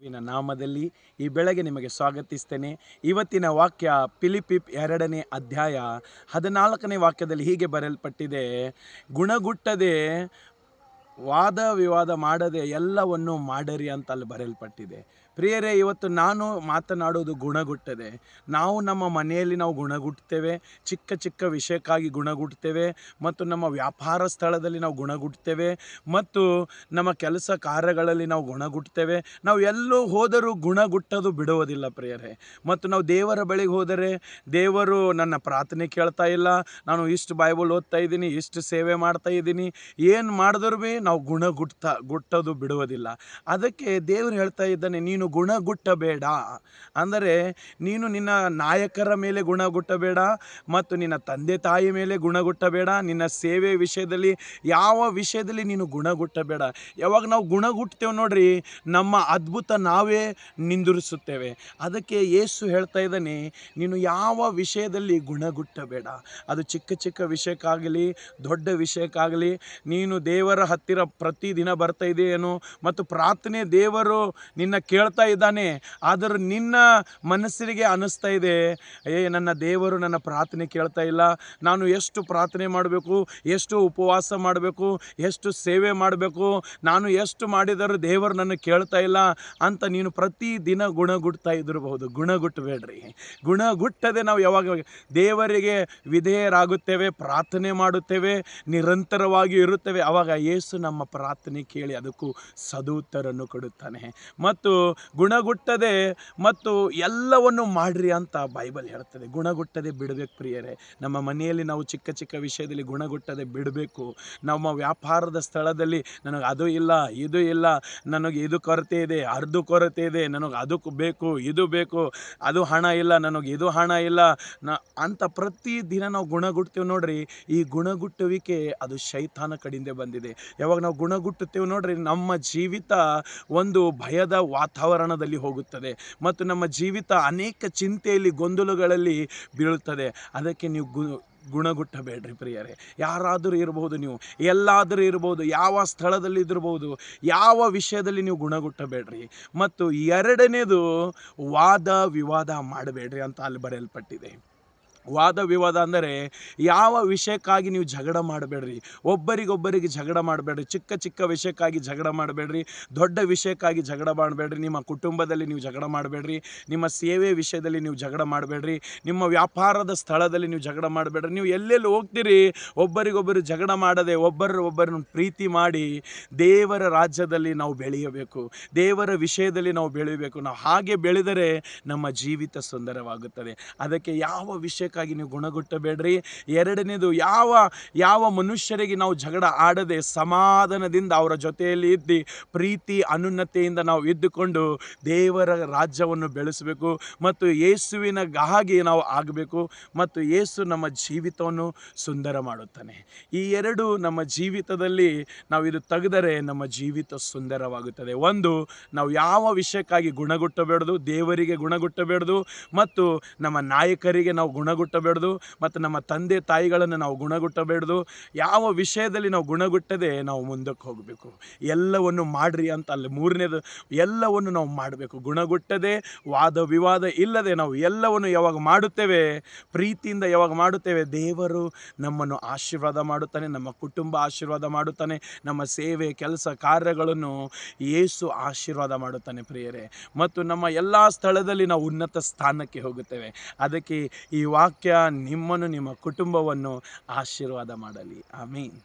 ನಾಮದಲ್ಲಿ ಈ ಬೆಳಗ್ಗೆ ನಿಮಗೆ ಸ್ವಾಗತಿಸ್ತೇನೆ. ಇವತ್ತಿನ ವಾಕ್ಯ ಫಿಲಿಪ್ಪಿ 2ನೇ ಅಧ್ಯಾಯ 14ನೇ ವಾಕ್ಯದಲ್ಲಿ ಹೀಗೆ ಬರೆಯಲ್ಪಟ್ಟಿದೆ, ಗುಣಗುಟ್ಟದೆ ವಾದ ವಿವಾದ ಮಾಡದೆ ಎಲ್ಲವನ್ನು ಮಾಡಿರಿ ಅಂತ ಅಲ್ಲಿ ಬರೆಯಲ್ಪಟ್ಟಿದೆ. ಪ್ರಿಯರೇ, ಇವತ್ತು ನಾನು ಮಾತನಾಡೋದು ಗುಣಗುಟ್ಟದೆ. ನಾವು ನಮ್ಮ ಮನೆಯಲ್ಲಿ ನಾವು ಗುಣಗುಟ್ಟುತ್ತೇವೆ, ಚಿಕ್ಕ ಚಿಕ್ಕ ವಿಷಯಕ್ಕಾಗಿ ಗುಣಗುಟ್ಟುತ್ತೇವೆ, ಮತ್ತು ನಮ್ಮ ವ್ಯಾಪಾರ ಸ್ಥಳದಲ್ಲಿ ನಾವು ಗುಣಗುಟ್ಟುತ್ತೇವೆ, ಮತ್ತು ನಮ್ಮ ಕೆಲಸ ಕಾರ್ಯಗಳಲ್ಲಿ ನಾವು ಗುಣಗುಟ್ಟುತ್ತೇವೆ. ನಾವು ಎಲ್ಲೋ ಹೋದರೂ ಗುಣಗುಟ್ಟೋದು ಬಿಡುವುದಿಲ್ಲ ಪ್ರಿಯರೇ. ಮತ್ತು ನಾವು ದೇವರ ಬಳಿಗೆ ಹೋದರೆ ದೇವರು ನನ್ನ ಪ್ರಾರ್ಥನೆ ಕೇಳ್ತಾ ಇಲ್ಲ, ನಾನು ಇಷ್ಟು ಬೈಬಲ್ ಓದ್ತಾ ಇದ್ದೀನಿ, ಇಷ್ಟು ಸೇವೆ ಮಾಡ್ತಾ ಇದ್ದೀನಿ, ಏನು ಮಾಡಿದ್ರು ಭೀ ನಾವು ಗುಟ್ಟೋದು ಬಿಡುವುದಿಲ್ಲ. ಅದಕ್ಕೆ ದೇವರು ಹೇಳ್ತಾ ಇದ್ದಾನೆ, ನೀನು ಗುಣಗುಟ್ಟಬೇಡ. ಅಂದರೆ ನೀನು ನಿನ್ನ ನಾಯಕರ ಮೇಲೆ ಗುಣಗುಟ್ಟಬೇಡ, ಮತ್ತು ನಿನ್ನ ತಂದೆ ತಾಯಿ ಮೇಲೆ ಗುಣಗುಟ್ಟಬೇಡ, ನಿನ್ನ ಸೇವೆ ವಿಷಯದಲ್ಲಿ ಯಾವ ವಿಷಯದಲ್ಲಿ ನೀನು ಗುಣಗುಟ್ಟಬೇಡ. ಯಾವಾಗ ನಾವು ಗುಣಗುಟ್ತೇವೆ ನೋಡ್ರಿ, ನಮ್ಮ ಅದ್ಭುತ ನಾವೇ ನಿಂದಿರಿಸುತ್ತೇವೆ. ಅದಕ್ಕೆ ಯೇಸು ಹೇಳ್ತಾ ಇದ್ದಾನೆ, ನೀನು ಯಾವ ವಿಷಯದಲ್ಲಿ ಗುಣಗುಟ್ಟಬೇಡ. ಅದು ಚಿಕ್ಕ ಚಿಕ್ಕ ವಿಷಯಕ್ಕಾಗಲಿ ದೊಡ್ಡ ವಿಷಯಕ್ಕಾಗಲಿ ನೀನು ದೇವರ ಹತ್ತಿರ ಪ್ರತಿದಿನ ಬರ್ತಾ ಇದೆಯೇನು, ಮತ್ತು ಪ್ರಾರ್ಥನೆ ದೇವರು ನಿನ್ನ ಕೇಳ್ತಾ ಇದ್ದಾನೆ, ಆದರೆ ನಿನ್ನ ಮನಸ್ಸಿಗೆ ಅನ್ನಿಸ್ತಾ ಇದೆ, ನನ್ನ ದೇವರು ನನ್ನ ಪ್ರಾರ್ಥನೆ ಕೇಳ್ತಾ ಇಲ್ಲ, ನಾನು ಎಷ್ಟು ಪ್ರಾರ್ಥನೆ ಮಾಡಬೇಕು, ಎಷ್ಟು ಉಪವಾಸ ಮಾಡಬೇಕು, ಎಷ್ಟು ಸೇವೆ ಮಾಡಬೇಕು, ನಾನು ಎಷ್ಟು ಮಾಡಿದರೂ ದೇವರು ನನ್ನ ಕೇಳ್ತಾ ಇಲ್ಲ ಅಂತ ನೀನು ಪ್ರತಿದಿನ ಗುಣಗುಟ್ತಾ ಇದ್ದಿರಬಹುದು. ಗುಣಗುಟ್ಟಬೇಡ್ರಿ. ಗುಣಗುಟ್ಟದೆ ನಾವು ಯಾವಾಗ ದೇವರಿಗೆ ವಿಧೇಯರಾಗುತ್ತೇವೆ, ಪ್ರಾರ್ಥನೆ ಮಾಡುತ್ತೇವೆ, ನಿರಂತರವಾಗಿ ಇರುತ್ತೇವೆ, ಆವಾಗ ಯೇಸು ನಮ್ಮ ಪ್ರಾರ್ಥನೆ ಕೇಳಿ ಅದಕ್ಕೂ ಸದುತ್ತರನ್ನು ಕೊಡುತ್ತಾನೆ. ಮತ್ತು ಗುಣಗುಟ್ಟದೆ ಮತ್ತು ಎಲ್ಲವನ್ನು ಮಾಡ್ರಿ ಅಂತ ಬೈಬಲ್ ಹೇಳ್ತದೆ. ಗುಣಗುಟ್ಟದೆ ಬಿಡಬೇಕು ಪ್ರಿಯರೇ. ನಮ್ಮ ಮನೆಯಲ್ಲಿ ನಾವು ಚಿಕ್ಕ ಚಿಕ್ಕ ವಿಷಯದಲ್ಲಿ ಗುಣಗುಟ್ಟದೆ ಬಿಡಬೇಕು. ನಮ್ಮ ವ್ಯಾಪಾರದ ಸ್ಥಳದಲ್ಲಿ ನನಗೆ ಅದು ಇಲ್ಲ, ಇದು ಇಲ್ಲ, ನನಗೆ ಇದು ಕೊರತೆ ಇದೆ, ಅರ್ಧ ಕೊರತೆ ಇದೆ, ನನಗೆ ಅದಕ್ಕೆ ಬೇಕು, ಇದು ಬೇಕು, ಅದು ಹಣ ಇಲ್ಲ, ನನಗೆ ಇದು ಹಣ ಇಲ್ಲ ಅಂತ ಪ್ರತಿದಿನ ನಾವು ಗುಣಗುಟ್ತೇವೆ ನೋಡ್ರಿ. ಈ ಗುಣಗುಟ್ಟುವಿಕೆ ಅದು ಶೈತಾನ ಕಡೆಯಿಂದ ಬಂದಿದೆ. ಯಾವಾಗ ನಾವು ಗುಣಗುಟ್ಟುತ್ತೇವೆ ನೋಡ್ರಿ, ನಮ್ಮ ಜೀವಿತ ಒಂದು ಭಯದ ವಾತಾವರಣದಲ್ಲಿ ಹೋಗುತ್ತದೆ, ಮತ್ತು ನಮ್ಮ ಜೀವಿತ ಅನೇಕ ಚಿಂತೆಯಲ್ಲಿ ಗೊಂದಲಗಳಲ್ಲಿ ಬೀಳುತ್ತದೆ. ಅದಕ್ಕೆ ನೀವು ಗುಣಗುಟ್ಟಬೇಡ್ರಿ ಪ್ರಿಯರೇ. ಯಾರಾದರೂ ಇರಬಹುದು, ನೀವು ಎಲ್ಲಾದರೂ ಇರಬಹುದು, ಯಾವ ಸ್ಥಳದಲ್ಲಿ ಇದ್ದಿರಬಹುದು, ಯಾವ ವಿಷಯದಲ್ಲಿ ನೀವು ಗುಣಗುಟ್ಟಬೇಡ್ರಿ. ಮತ್ತು ಎರಡನೇದು, ವಾದ ವಿವಾದ ಮಾಡಬೇಡ್ರಿ ಅಂತ ಅಲ್ಲಿ ಬರೆಯಲ್ಪಟ್ಟಿದೆ. ವಾದ ವಿವಾದ ಅಂದರೆ ಯಾವ ವಿಷಯಕ್ಕಾಗಿ ನೀವು ಜಗಳ ಮಾಡಬೇಡ್ರಿ. ಒಬ್ಬರಿಗೊಬ್ಬರಿಗೆ ಜಗಳ ಮಾಡಬೇಡ್ರಿ. ಚಿಕ್ಕ ಚಿಕ್ಕ ವಿಷಯಕ್ಕಾಗಿ ಜಗಳ ಮಾಡಬೇಡ್ರಿ, ದೊಡ್ಡ ವಿಷಯಕ್ಕಾಗಿ ಜಗಳ ಮಾಡಬೇಡ್ರಿ. ನಿಮ್ಮ ಕುಟುಂಬದಲ್ಲಿ ನೀವು ಜಗಳ ಮಾಡಬೇಡ್ರಿ, ನಿಮ್ಮ ಸೇವೆ ವಿಷಯದಲ್ಲಿ ನೀವು ಜಗಳ ಮಾಡಬೇಡ್ರಿ, ನಿಮ್ಮ ವ್ಯಾಪಾರದ ಸ್ಥಳದಲ್ಲಿ ನೀವು ಜಗಳ ಮಾಡಬೇಡ್ರಿ. ನೀವು ಎಲ್ಲೆಲ್ಲಿ ಹೋಗ್ತೀರಿ ಒಬ್ಬರಿಗೊಬ್ಬರು ಜಗಳ ಮಾಡದೆ ಒಬ್ಬರನ್ನು ಪ್ರೀತಿ ಮಾಡಿ ದೇವರ ರಾಜ್ಯದಲ್ಲಿ ನಾವು ಬೆಳೆಯಬೇಕು, ದೇವರ ವಿಷಯದಲ್ಲಿ ನಾವು ಬೆಳೆಯಬೇಕು. ನಾವು ಹಾಗೆ ಬೆಳೆದರೆ ನಮ್ಮ ಜೀವಿತ ಸುಂದರವಾಗುತ್ತದೆ. ಅದಕ್ಕೆ ಯಾವ ವಿಷಯಕ್ಕಾಗಿ ನೀವು ಗುಣಗುಟ್ಟಬೇಡ್ರಿ. ಎರಡನೇದು, ಯಾವ ಮನುಷ್ಯರಿಗೆ ನಾವು ಜಗಳ ಆಡದೆ ಸಮಾಧಾನದಿಂದ ಅವರ ಜೊತೆಯಲ್ಲಿ ಇದ್ದು ಪ್ರೀತಿ ಅನುನ್ನತೆಯಿಂದ ನಾವು ಇದ್ದುಕೊಂಡು ದೇವರ ರಾಜ್ಯವನ್ನು ಬೆಳೆಸಬೇಕು, ಮತ್ತು ಯೇಸುವಿನ ಹಾಗೆ ನಾವು ಆಗಬೇಕು, ಮತ್ತು ಯೇಸು ನಮ್ಮ ಜೀವಿತವನ್ನು ಸುಂದರ ಮಾಡುತ್ತಾನೆ. ಈ ಎರಡು ನಮ್ಮ ಜೀವಿತದಲ್ಲಿ ನಾವು ಇದು ತೆಗೆದರೆ ನಮ್ಮ ಜೀವಿತ ಸುಂದರವಾಗುತ್ತದೆ. ಒಂದು, ನಾವು ಯಾವ ವಿಷಯಕ್ಕಾಗಿ ಗುಣಗುಟ್ಟಬೇಡ್ದು, ದೇವರಿಗೆ ಗುಣಗುಟ್ಟಬೇಡ್ದು, ಮತ್ತು ನಮ್ಮ ನಾಯಕರಿಗೆ ನಾವು ಗುಣಗುಟ್ಟಬೇಡ್ದು, ಮತ್ತು ನಮ್ಮ ತಂದೆ ತಾಯಿಗಳನ್ನು ನಾವು ಗುಣಗುಟ್ಟಬೇಡ್ದು. ಯಾವ ವಿಷಯದಲ್ಲಿ ನಾವು ಗುಣಗುಟ್ಟದೆ ನಾವು ಮುಂದಕ್ಕೆ ಹೋಗಬೇಕು. ಎಲ್ಲವನ್ನು ಮಾಡ್ರಿ ಅಂತ ಅಲ್ಲಿ ಮೂರನೇದು, ಎಲ್ಲವನ್ನು ನಾವು ಮಾಡಬೇಕು. ಗುಣಗುಟ್ಟದೆ ವಾದ ವಿವಾದ ಇಲ್ಲದೆ ನಾವು ಎಲ್ಲವನ್ನು ಯಾವಾಗ ಮಾಡುತ್ತೇವೆ, ಪ್ರೀತಿಯಿಂದ ಯಾವಾಗ ಮಾಡುತ್ತೇವೆ, ದೇವರು ನಮ್ಮನ್ನು ಆಶೀರ್ವಾದ ಮಾಡುತ್ತಾನೆ, ನಮ್ಮ ಕುಟುಂಬ ಆಶೀರ್ವಾದ ಮಾಡುತ್ತಾನೆ, ನಮ್ಮ ಸೇವೆ ಕೆಲಸ ಕಾರ್ಯಗಳನ್ನು ಯೇಸು ಆಶೀರ್ವಾದ ಮಾಡುತ್ತಾನೆ ಪ್ರಿಯರೇ. ಮತ್ತು ನಮ್ಮ ಎಲ್ಲ ಸ್ಥಳದಲ್ಲಿ ನಾವು ಉನ್ನತ ಸ್ಥಾನಕ್ಕೆ ಹೋಗುತ್ತೇವೆ. ಅದಕ್ಕೆ ಈ ವಾಕ್ಯ ನಿಮ್ಮನ್ನು ನಿಮ್ಮ ಕುಟುಂಬವನ್ನು ಆಶೀರ್ವಾದ ಮಾಡಲಿ. ಆಮೀನ್.